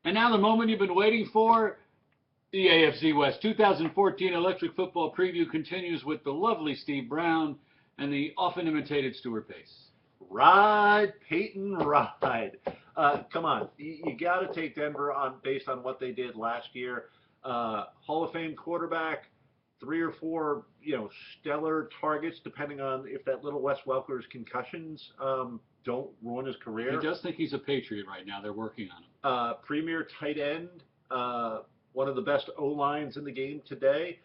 And now the moment you've been waiting for, the AFC West 2014 Electric Football Preview continues with the lovely Steve Brown and the often imitated Stuart Pace. Ride, Peyton, ride. Come on, you got to take Denver on based on what they did last year. Hall of Fame quarterback, 3 or 4, stellar targets, depending on if that little Wes Welker's concussions don't ruin his career. He does think he's a Patriot right now. They're working on him. Premier tight end, one of the best O-lines in the game today.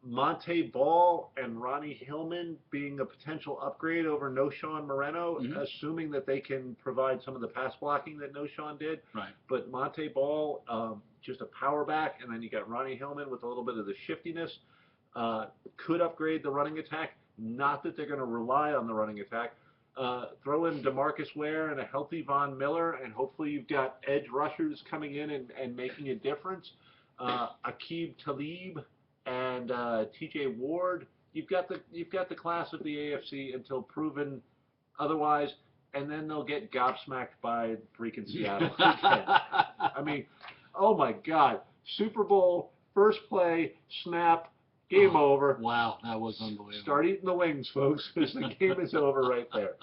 Monte Ball and Ronnie Hillman being a potential upgrade over Noshawn Moreno, assuming that they can provide some of the pass blocking that Noshawn did. Right. But Monte Ball, just a power back, and then you got Ronnie Hillman with a little bit of the shiftiness. Could upgrade the running attack. Not that they're going to rely on the running attack. Throw in DeMarcus Ware and a healthy Von Miller, and hopefully you've got edge rushers coming in and making a difference. Aqib Talib and T.J. Ward. You've got the class of the AFC until proven otherwise, and then they'll get gobsmacked by freaking Seattle again. I mean, oh my God! Super Bowl first play, snap, game over. Wow, that was unbelievable. Start eating the wings, folks, because the game is over right there.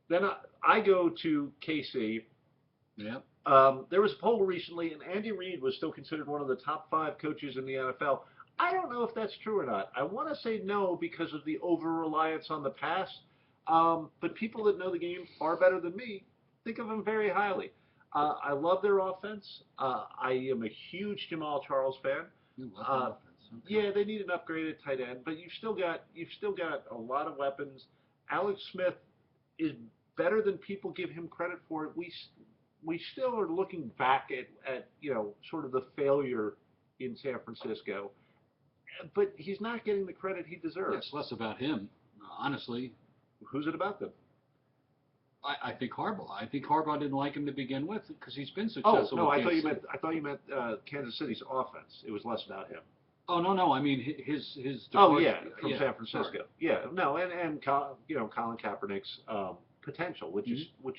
Then I go to KC. Yep. There was a poll recently, and Andy Reid was still considered one of the top 5 coaches in the NFL. I don't know if that's true or not. I want to say no because of the over-reliance on the pass. But people that know the game far better than me think of him very highly. I love their offense. I am a huge Jamal Charles fan. You love offense. Okay. Yeah, they need an upgraded tight end, but you've still got a lot of weapons. Alex Smith is better than people give him credit for. We still are looking back at sort of the failure in San Francisco, but he's not getting the credit he deserves. Yeah, it's less about him, honestly. Who's it about them? I think Harbaugh. I think Harbaugh didn't like him to begin with because he's been successful. Oh no, with I thought you meant Kansas City's offense. It was less about him. Oh no, I mean his. Oh yeah, from San Francisco. Sorry. Yeah, no, and Colin Kaepernick's potential, which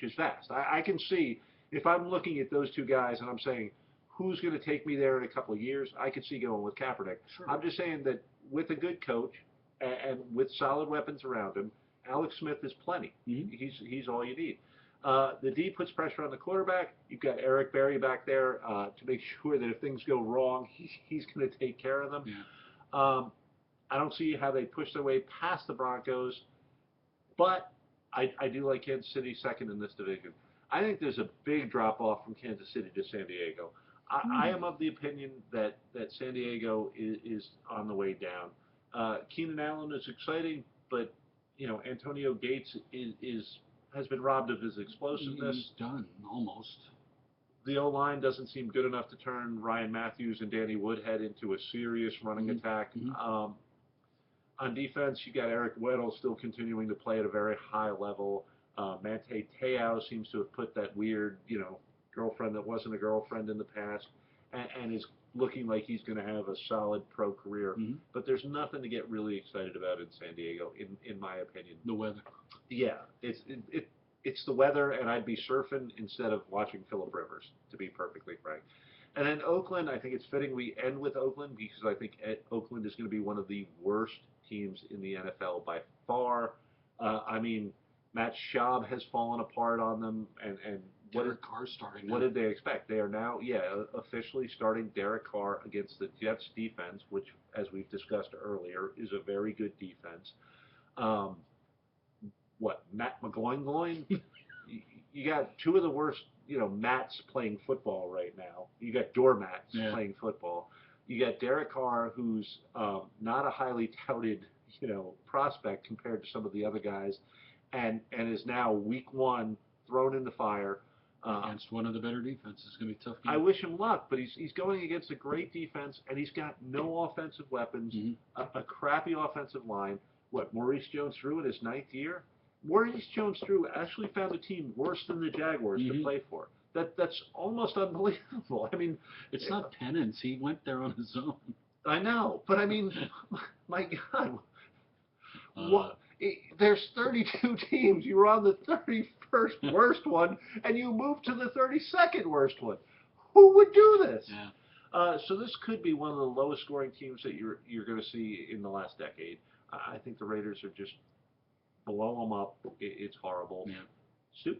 is vast. I can see if I'm looking at those two guys and I'm saying who's going to take me there in a couple of years, I could see going with Kaepernick. Sure. I'm just saying that with a good coach and with solid weapons around him, Alex Smith is plenty. He's all you need. The D puts pressure on the quarterback. You've got Eric Berry back there to make sure that if things go wrong, he's going to take care of them. Yeah. I don't see how they push their way past the Broncos, but I do like Kansas City second in this division. I think there's a big drop-off from Kansas City to San Diego. I am of the opinion that San Diego is on the way down. Keenan Allen is exciting, but Antonio Gates has been robbed of his explosiveness. He's done, almost. The O-line doesn't seem good enough to turn Ryan Matthews and Danny Woodhead into a serious running attack. On defense, you got Eric Weddle still continuing to play at a very high level. Manti Te'o seems to have put that weird, girlfriend that wasn't a girlfriend in the past and is looking like he's going to have a solid pro career. But there's nothing to get really excited about in San Diego, in my opinion. The weather. Yeah, it's the weather, and I'd be surfing instead of watching Phillip Rivers, to be perfectly frank. And then Oakland, I think it's fitting we end with Oakland because I think Oakland is going to be one of the worst teams in the NFL by far. I mean, Matt Schaub has fallen apart on them, and Derek Carr's starting now. What did they expect? They are now, officially starting Derek Carr against the Jets defense, which, as we've discussed earlier, is a very good defense. Matt McGloin? You got two of the worst, Matts playing football right now. You got doormats playing football. You got Derek Carr, who's not a highly touted, prospect compared to some of the other guys, and is now week 1 thrown in the fire. Against one of the better defenses. It's going to be a tough game. I wish him luck, but he's going against a great defense, and he's got no offensive weapons, a crappy offensive line. Maurice Jones-Drew in his 9th year? Maurice Jones-Drew actually found a team worse than the Jaguars to play for. That's almost unbelievable. I mean, it's not penance. He went there on his own. I know, but I mean, my God. What? There's 32 teams. You were on the 31st worst one, and you moved to the 32nd worst one. Who would do this? Yeah. So this could be one of the lowest scoring teams that you're going to see in the last decade. I think the Raiders are just blow them up. It's horrible. Yeah. Stu?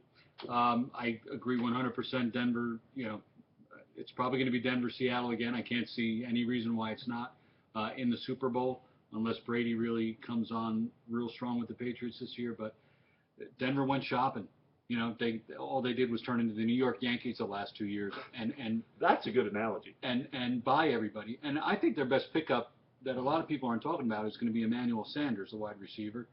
I agree 100%. Denver, it's probably going to be Denver, Seattle again. I can't see any reason why it's not in the Super Bowl unless Brady really comes on real strong with the Patriots this year. But Denver went shopping. All they did was turn into the New York Yankees the last 2 years, and That's a good analogy. and buy everybody. And I think their best pickup that a lot of people aren't talking about is going to be Emmanuel Sanders, the wide receiver.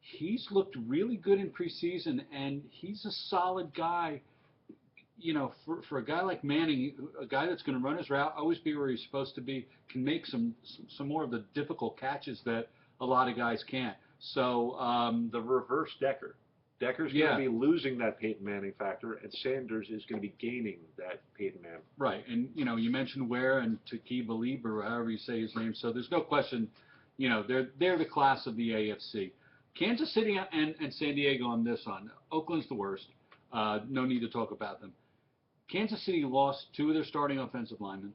He's looked really good in preseason, and he's a solid guy. For a guy like Manning, a guy that's going to run his route, always be where he's supposed to be, can make some more of the difficult catches that a lot of guys can't. So The reverse Decker. Decker's going to be losing that Peyton Manning factor, and Sanders is going to be gaining that Peyton Manning. Right, and you mentioned Ware and Taki Balib, or however you say his name. So there's no question, they're the class of the AFC. Kansas City and San Diego on this on. Oakland's the worst. No need to talk about them. Kansas City lost 2 of their starting offensive linemen,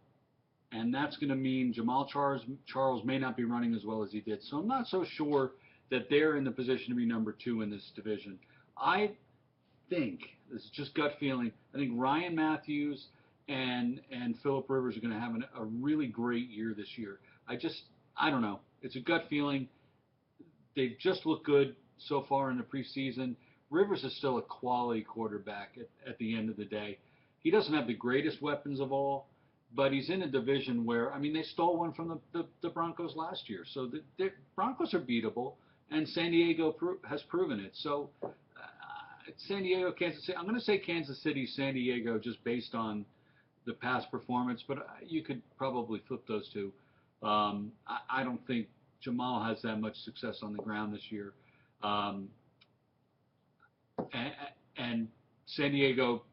and that's going to mean Jamal Charles may not be running as well as he did. So I'm not so sure that they're in the position to be number 2 in this division. I think, this is just gut feeling, I think Ryan Matthews and Phillip Rivers are going to have a really great year this year. I don't know. It's a gut feeling. They've just looked good so far in the preseason. Rivers is still a quality quarterback at the end of the day. He doesn't have the greatest weapons of all, but he's in a division where, they stole one from the Broncos last year. So the Broncos are beatable, and San Diego has proven it. So San Diego, Kansas City. I'm going to say Kansas City, San Diego, just based on the past performance, but you could probably flip those two. I don't think Jamal has that much success on the ground this year. And San Diego,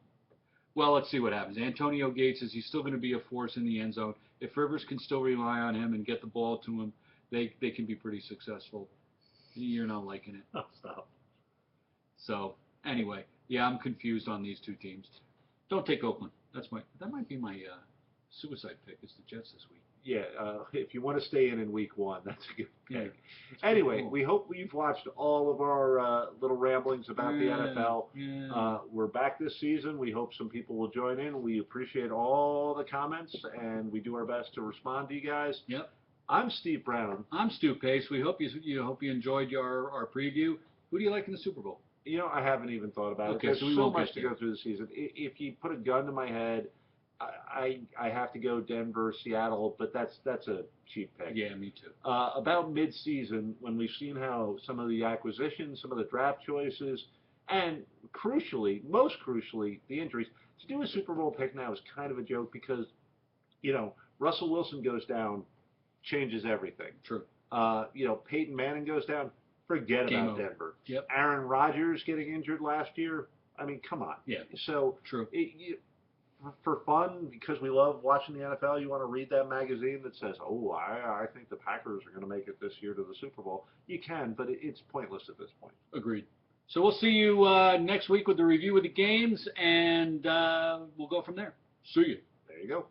well, let's see what happens. Antonio Gates, is he still going to be a force in the end zone? If Rivers can still rely on him and get the ball to him, they can be pretty successful. You're not liking it. Oh, stop. So, anyway, yeah, I'm confused on these 2 teams. Don't take Oakland. That might be my suicide pick, is the Jets this week. Yeah, if you want to stay in week 1, that's a good pick. Yeah, Anyway, cool. we hope you've watched all of our little ramblings about the NFL. Yeah. We're back this season. We hope some people will join in. We appreciate all the comments, and we do our best to respond to you guys. Yep. I'm Steve Brown. I'm Stu Pace. We hope you enjoyed our preview. Who do you like in the Super Bowl? I haven't even thought about it. There's so much to go through the season. If you put a gun to my head, I have to go Denver, Seattle, but that's a cheap pick. Yeah, me too. About mid-season, when we've seen how some of the acquisitions, some of the draft choices, and most crucially, the injuries, to do a Super Bowl pick now is kind of a joke because, Russell Wilson goes down, changes everything. True. Peyton Manning goes down, forget Game about over. Denver. Yep. Aaron Rodgers getting injured last year, come on. Yeah. So True. For fun, because we love watching the NFL, you want to read that magazine that says, I think the Packers are going to make it this year to the Super Bowl. You can, but it's pointless at this point. Agreed. So we'll see you next week with the review of the games, and we'll go from there. See you. There you go.